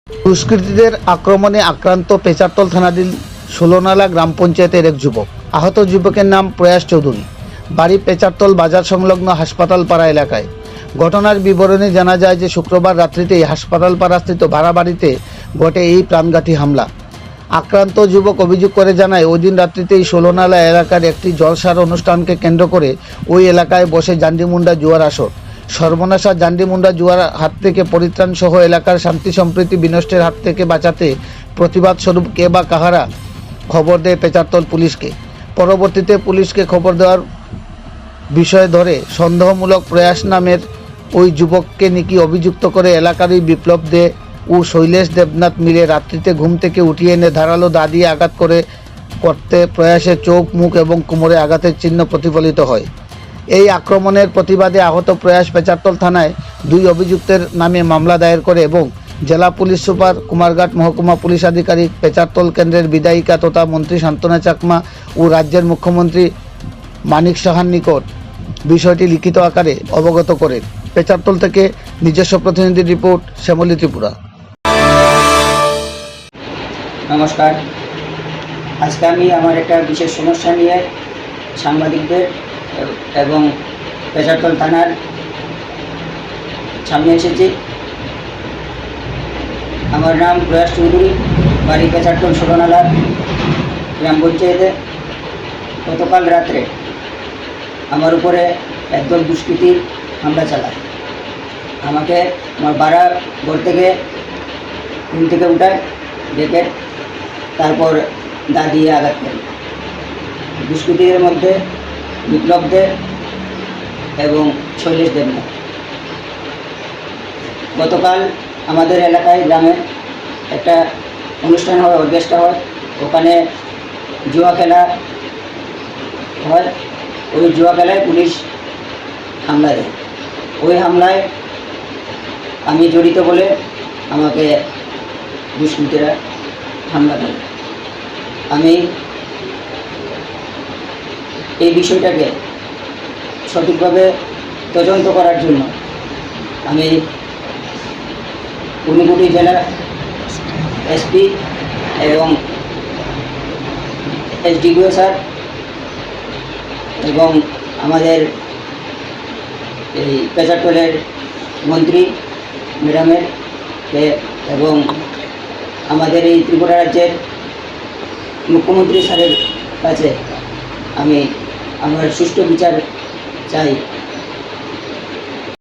দুষ্কৃতীদের আক্রমণে আক্রান্ত পেচারতল থানাধীন ষোলনালা গ্রাম পঞ্চায়েতের এক যুবক। আহত যুবকের নাম প্রয়াস চৌধুরী, বাড়ি পেচারতল বাজার সংলগ্ন হাসপাতাল পাড়া এলাকায়। ঘটনার বিবরণে জানা যায় যে শুক্রবার রাত্রিতেই হাসপাতাল পাড়াস্থিত ভাড়া বাড়িতে ঘটে এই প্রাণঘাতী হামলা। আক্রান্ত যুবক অভিযোগ করে জানায়, ওই দিন রাত্রিতেই ষোলনালা এলাকার একটি জলসার অনুষ্ঠানকে কেন্দ্র করে ওই এলাকায় বসে জান্ডিমুন্ডা জুয়ার আসর। সর্বনাশা জান্ডিমুন্ডা জুয়ার হাত থেকে পরিত্রাণ সহ এলাকার শান্তি সম্প্রীতি বিনষ্টের হাত থেকে বাঁচাতে প্রতিবাদ স্বরূপ কে বা কাহারা খবর দেয় পেচারতল পুলিশকে। পরবর্তীতে পুলিশকে খবর দেওয়ার বিষয় ধরে সন্দেহমূলক প্রয়াস নামের ওই যুবককে নাকি অভিযুক্ত করে এলাকারই বিপ্লব দে ও শৈলেশ দেবনাথ মিলে রাত্রিতে ঘুম থেকে উঠিয়ে এনে ধারালো দা দিয়ে আঘাত করতে প্রয়াসের চোখ, মুখ এবং কোমরে আঘাতের চিহ্ন প্রতিফলিত হয়। এই আক্রমণের প্রতিবাদে আহত প্রয়াস পেচারতল থানায় 2 অভিযুক্তের নামে মামলা দায়ের করে এবং জেলা পুলিশ সুপার, কুমারঘাট মহকুমা পুলিশ আধিকারিক, পেচারতল কেন্দ্রের বিধায়িকা তথা মন্ত্রী শান্তনা চাকমা ও রাজ্যের মুখ্যমন্ত্রী মানিক সাহার নিকট বিষয়টি লিখিত আকারে অবগত করেন। পেচারতল থেকে নিজস্ব প্রতিনিধি রিপোর্ট, শ্যামলী ত্রিপুরা। নমস্কার। আজকে আমি আমার একটা বিশেষ সমস্যা নিয়ে সাংবাদিকদের এবং পেচারতল থানার সামনে এসেছি। আমার নাম প্রয়াস চৌধুরী, বাড়ি পেচারতল ষোলনালা গ্রাম পঞ্চায়েতে। গতকাল রাত্রে আমার উপরে একদল দুষ্কৃতী হামলা চালায়। আমাকে আমার বাড়া ঘর থেকে ঘুম থেকে উঠায়, ডেকে তারপর দা দিয়ে আঘাত করে। দুষ্কৃতীদের মধ্যে বিপ্লব দে এবং শৈলেশ দেবনাথ। গতকাল আমাদের এলাকায় গ্রামে একটা অনুষ্ঠান হয়, অর্কেস্ট্রা হয়, ওখানে জুয়া খেলা হয়। ওই জুয়া খেলায় পুলিশ হামলা দেয়। ওই হামলায় আমি জড়িত বলে আমাকে দুষ্কৃতীরা হামলা করে। আমি এই বিষয়টাকে সঠিকভাবে তদন্ত করার জন্য আমি ঊনকোটি জেলা এসপি এবং এসডিপিও স্যার এবং আমাদের এই পেচারতলের মন্ত্রী ম্যাডামের এবং আমাদের এই ত্রিপুরা রাজ্যের মুখ্যমন্ত্রী স্যারের কাছে আমি আমার সুষ্ঠু বিচার চাই।